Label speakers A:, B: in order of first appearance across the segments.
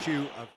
A: issue of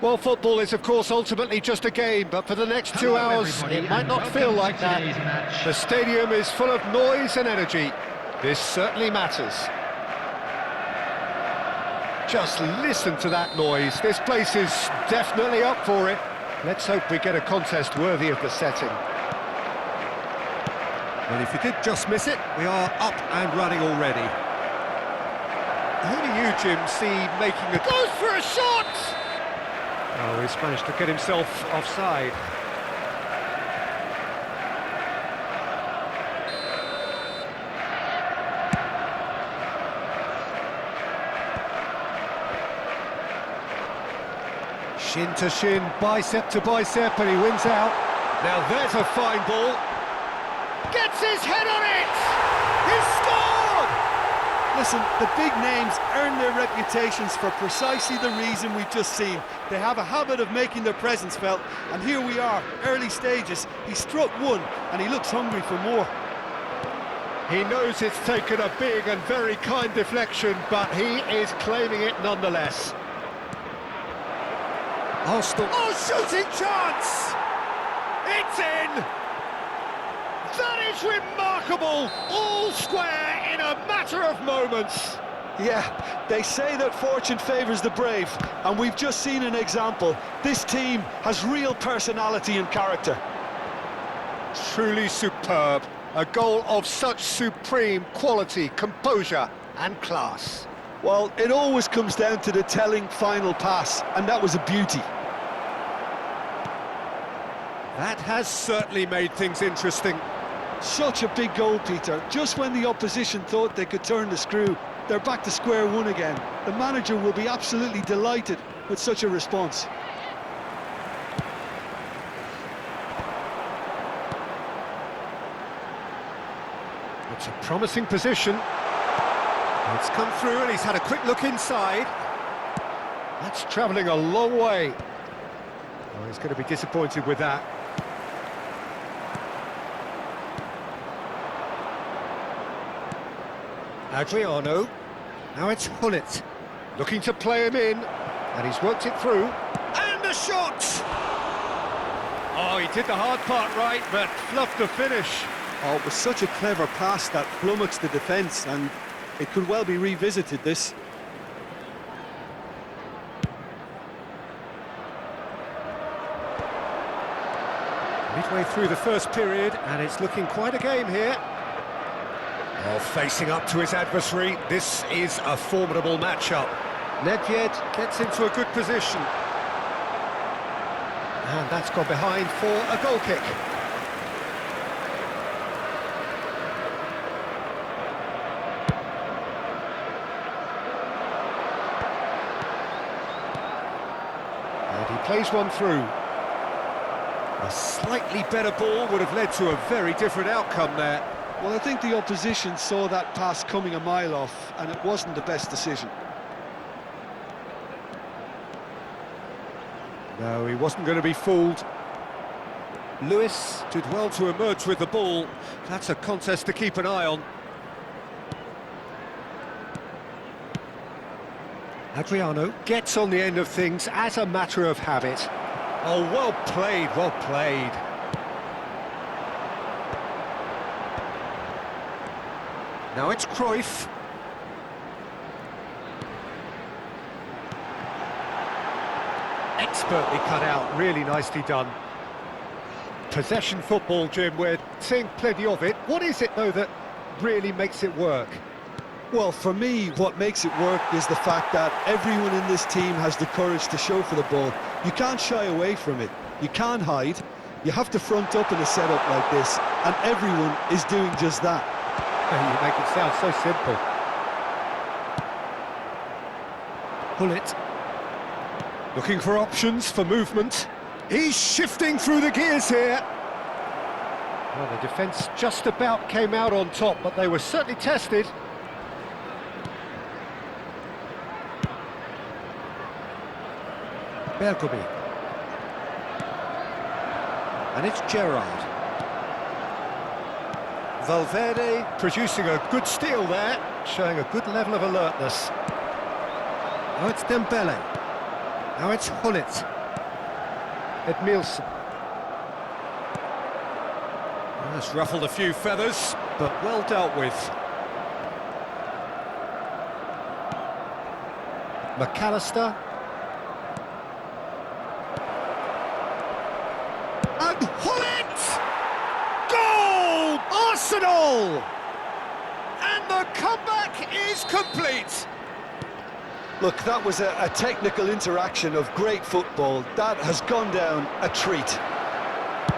A: Well, football is, of course, ultimately just a game, but for the next 2 hours, it might not feel like that. The stadium is full of noise and energy. This certainly matters. Just listen to that noise. This place is definitely up for it. Let's hope we get a contest worthy of the setting. Well, if you did just miss it, we are up and running already. Who do you, Jim, see making the... Goes for a shot! Oh, he's managed to get himself offside. Shin to shin, bicep to bicep, and he wins out. Now there's a fine ball. Gets his head on it! He's scored!
B: Listen, the big names earn their reputations for precisely the reason we've just seen. They have a habit of making their presence felt, and here we are, early stages. He struck one, and he looks hungry for more.
A: He knows it's taken a big and very kind deflection, but he is claiming it nonetheless. Arsenal. Oh, shooting chance! It's in! That is remarkable! All square in a matter of moments.
B: Yeah, they say that fortune favours the brave, and we've just seen an example. This team has real personality and character.
A: Truly superb. A goal of such supreme quality, composure and class.
B: Well, it always comes down to the telling final pass, and that was a beauty.
A: That has certainly made things interesting.
B: Such a big goal, Peter. Just when the opposition thought they could turn the screw, they're back to square one again. The manager will be absolutely delighted with such a response.
A: It's a promising position. It's come through and he's had a quick look inside. That's travelling a long way. Oh, he's going to be disappointed with that. Adriano. Now it's Hullet. Looking to play him in. And he's worked it through. And the shot! Oh, he did the hard part right, but fluffed the finish.
B: Oh, it was such a clever pass that flummoxed the defence, and it could well be revisited, this.
A: Midway through the first period, and it's looking quite a game here. Oh, facing up to his adversary, this is a formidable matchup. Nedved gets into a good position. And that's gone behind for a goal kick. And he plays one through. A slightly better ball would have led to a very different outcome there.
B: Well, I think the opposition saw that pass coming a mile off, and it wasn't the best decision.
A: No, he wasn't going to be fooled. Lewis did well to emerge with the ball. That's a contest to keep an eye on. Adriano gets on the end of things as a matter of habit. Oh, well played, well played. Now it's Cruyff. Expertly cut out, really nicely done. Possession football, Jim, we're seeing plenty of it. What is it, though, that really makes it work?
B: Well, for me, what makes it work is the fact that everyone in this team has the courage to show for the ball. You can't shy away from it. You can't hide. You have to front up in a setup like this, and everyone is doing just that.
A: You make it sound so simple. Hullet. Looking for options for movement. He's shifting through the gears here. Well, the defence just about came out on top, but they were certainly tested. Bergomi. And it's Gerrard. Valverde producing a good steal there, showing a good level of alertness. Now it's Dembele. Now it's Hullet. Edmilson. That's ruffled a few feathers, but well dealt with. McAllister. And Hullet! Goal! Arsenal! And the comeback is complete.
B: Look, that was a technical interaction of great football. That has gone down a treat.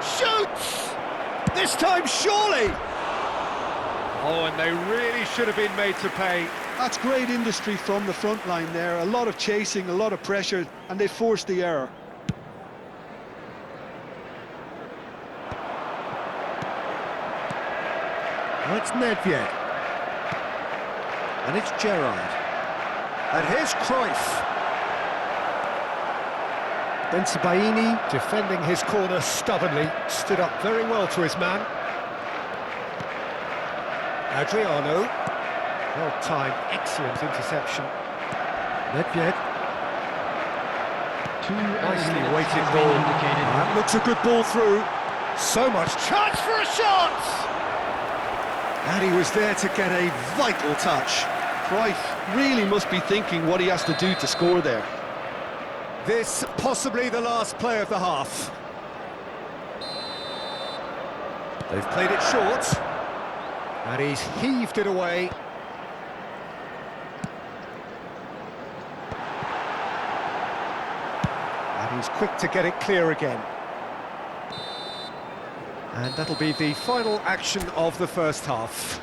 A: Shoots! This time, surely! Oh, and they really should have been made to pay.
B: That's great industry from the front line there. A lot of chasing, a lot of pressure, and they forced the error.
A: Now it's Nedved. And it's Gerrard. And here's Cruyff. Bensebaini, defending his corner stubbornly, stood up very well to his man. Adriano. Well timed, excellent interception. Nedved. Nicely weighted ball. That looks a good ball through. So much chance for a shot! And he was there to get a vital touch.
B: Cruyff really must be thinking what he has to do to score there.
A: This possibly the last play of the half. They've played it short. And he's heaved it away. And he's quick to get it clear again. And that'll be the final action of the first half.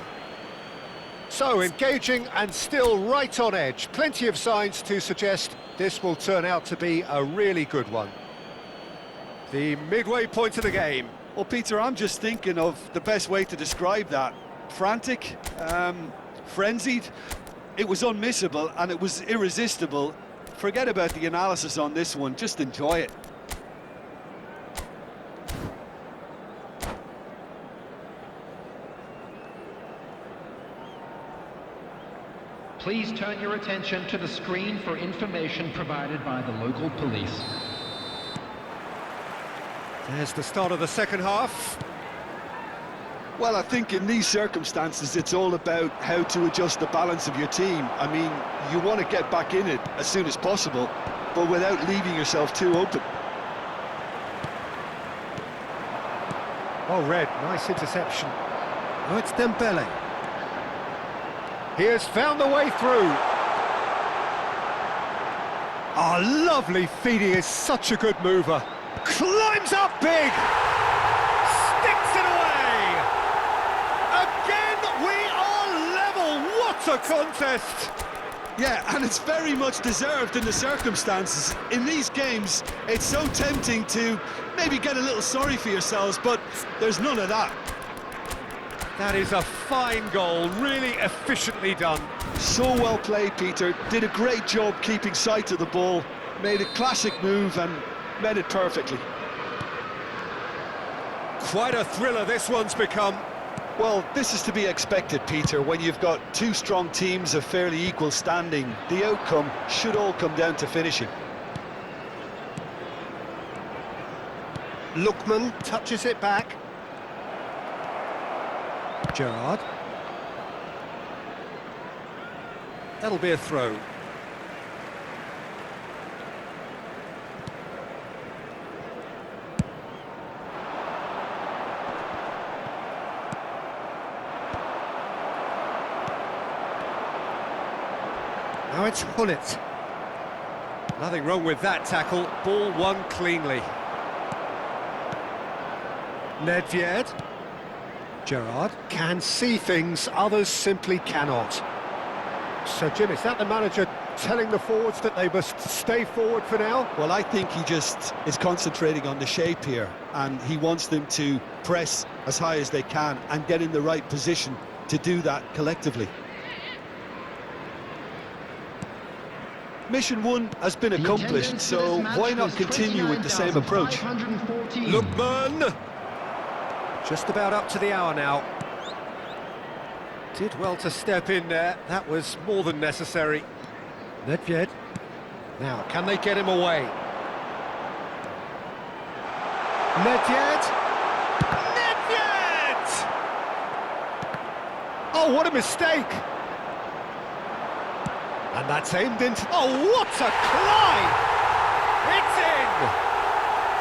A: So, engaging and still right on edge. Plenty of signs to suggest this will turn out to be a really good one. The midway point of the game.
B: Well, Peter, I'm just thinking of the best way to describe that. frantic, frenzied. It was unmissable and it was irresistible. Forget about the analysis on this one, just enjoy it.
C: Please turn your attention to the screen for information provided by the local police.
A: There's the start of the second half.
B: Well, I think in these circumstances, it's all about how to adjust the balance of your team. I mean, you want to get back in it as soon as possible, but without leaving yourself too open.
A: Oh, Red, nice interception. Oh, it's Dembele. He has found the way through. Oh, lovely feed. He is such a good mover. Climbs up big. Sticks it away. Again, we are level. What a contest.
B: Yeah, and it's very much deserved in the circumstances. In these games, it's so tempting to maybe get a little sorry for yourselves, but there's none of that.
A: That is a fine goal, really efficiently done.
B: So well played, Peter. Did a great job keeping sight of the ball, made a classic move and met it perfectly.
A: Quite a thriller this one's become.
B: Well, this is to be expected, Peter. When you've got two strong teams of fairly equal standing, the outcome should all come down to finishing.
A: Lookman touches it back. Gerrard. That'll be a throw. Now it's Hullet. Nothing wrong with that tackle. Ball won cleanly. Nedved. Gerrard can see things others simply cannot. So, Jim, is that the manager telling the forwards that they must stay forward for now?
B: Well, I think he just is concentrating on the shape here, and he wants them to press as high as they can and get in the right position to do that collectively. Mission 1 has been accomplished, so why not continue with the same approach?
A: Lookman! Just about up to the hour now. Did well to step in there. That was more than necessary. Nedved. Now, can they get him away? Nedved! Nedved! Oh, what a mistake! And that's aimed into... Oh, what a climb! It's in!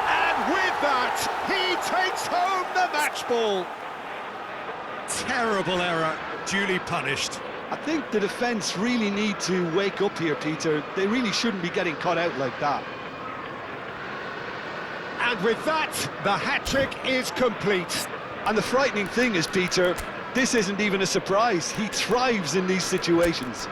A: And with that, he takes home the match ball. Terrible error, duly punished.
B: I think the defence really need to wake up here, Peter. They really shouldn't be getting caught out like that.
A: And with that, the hat-trick is complete.
B: And the frightening thing is, Peter, this isn't even a surprise. He thrives in these situations.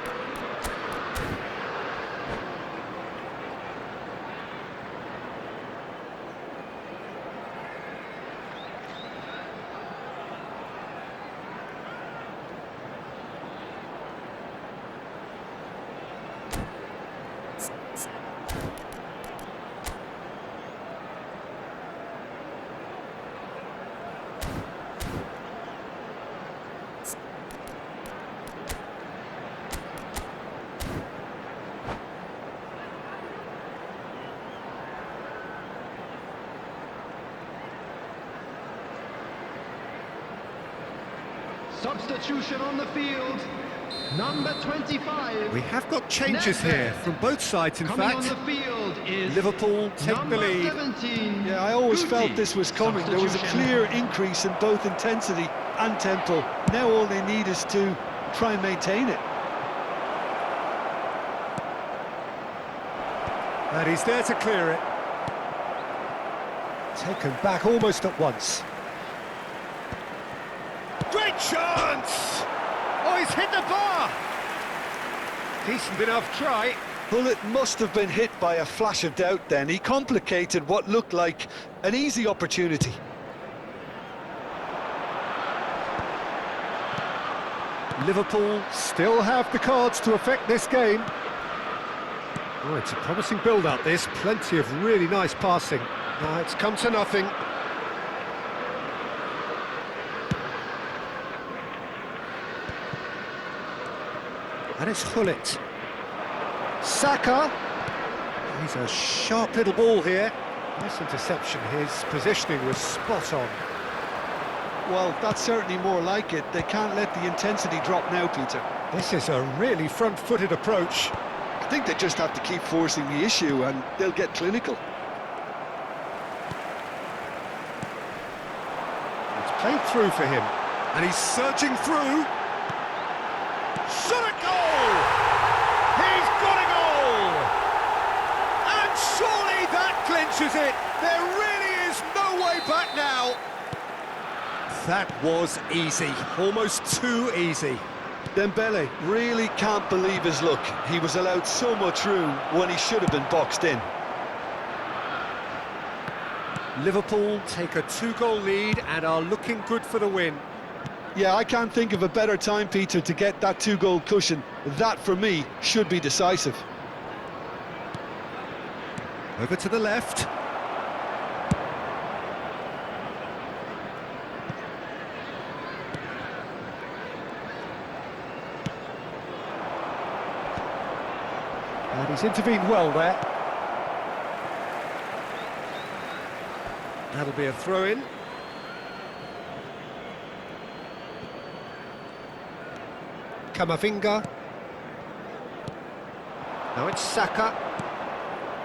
C: Substitution on the field, number 25.
A: We have got changes here from both sides, in
C: Coming
A: fact.
C: on the field is
A: Liverpool take the
C: number
A: lead.
C: 17.
B: Yeah, I always
C: Guti.
B: felt this was coming. There was a
C: Substitution.
B: clear increase in both intensity and tempo. Now all they need is to try and maintain it.
A: And he's there to clear it. Taken back almost at once. Great chance! Oh, he's hit the bar! Decent enough try.
B: Hullet must have been hit by a flash of doubt then. He complicated what looked like an easy opportunity.
A: Liverpool still have the cards to affect this game. Oh, it's a promising build-up, this. Plenty of really nice passing. Now it's come to nothing. And it's Hullet. Saka. He's a sharp little ball here. Nice interception. His positioning was spot on.
B: Well, that's certainly more like it. They can't let the intensity drop now, Peter.
A: This is a really front-footed approach.
B: I think they just have to keep forcing the issue and they'll get clinical.
A: It's played through for him. And he's searching through. Shot at goal! He's got a goal! And surely that clinches it! There really is no way back now! That was easy, almost too easy.
B: Dembele really can't believe his luck. He was allowed so much room when he should have been boxed in.
A: Liverpool take a 2-goal lead and are looking good for the win.
B: Yeah, I can't think of a better time, Peter, to get that 2-goal cushion. That, for me, should be decisive.
A: Over to the left. And he's intervened well there. That'll be a throw-in. Camavinga. Now it's Saka.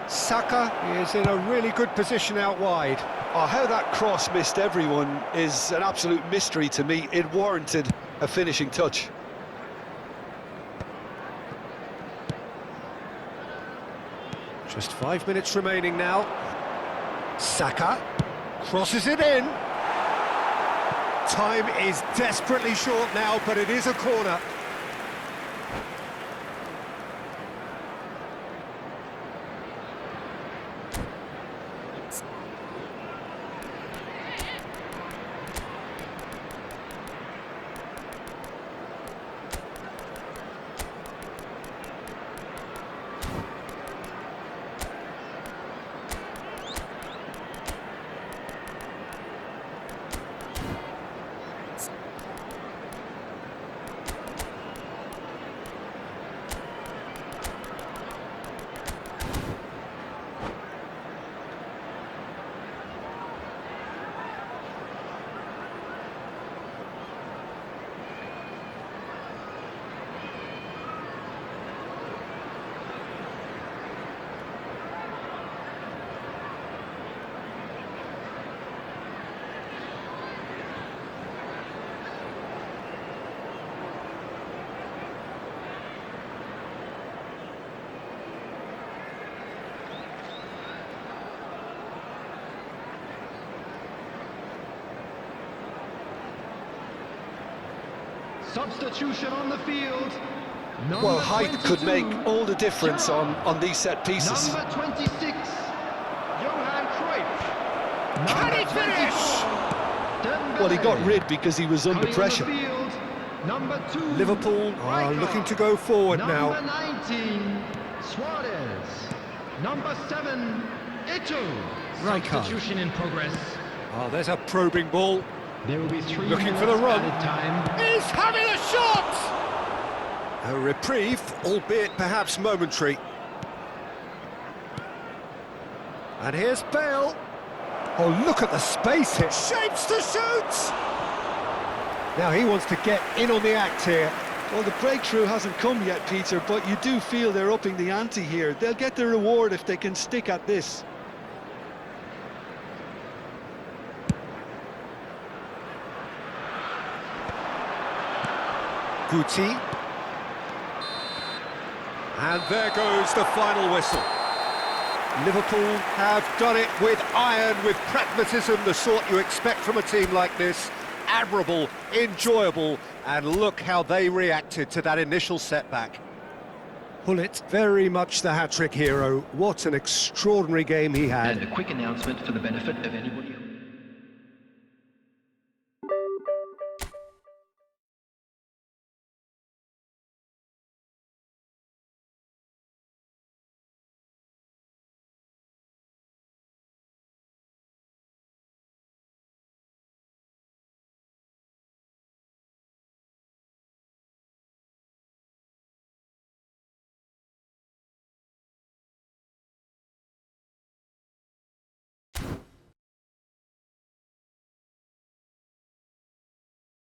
A: Saka is in a really good position out wide.
B: Oh, how that cross missed everyone is an absolute mystery to me. It warranted a finishing touch.
A: Just 5 minutes remaining now. Saka crosses it in. Time is desperately short now, but it is a corner.
C: Substitution on the field.
B: Well, height could make all the difference on these set pieces.
C: Number 26, Johan Cruyff.
A: Can he finish?
B: Well, he got rid because he was under pressure.
C: Number 2,
A: Liverpool are looking to go forward now.
C: Number 19, Suarez. Number 7, Eto'o.
A: Rijkaard.
C: Substitution in progress.
A: Oh, there's a probing ball.
C: There will be 3
A: Looking for the
C: minutes
A: run.
C: added time.
A: He's having a shot! A reprieve, albeit perhaps momentary. And here's Bale. Oh, look at the space here. Shapes to shoot! Now he wants to get in on the act here.
B: Well, the breakthrough hasn't come yet, Peter, but you do feel they're upping the ante here. They'll get the reward if they can stick at this.
A: Guti. And there goes the final whistle. Liverpool have done it with iron, with pragmatism, the sort you expect from a team like this. Admirable, enjoyable, and look how they reacted to that initial setback. Hullet, very much the hat-trick hero. What an extraordinary game he had.
C: And a quick announcement for the benefit of anybody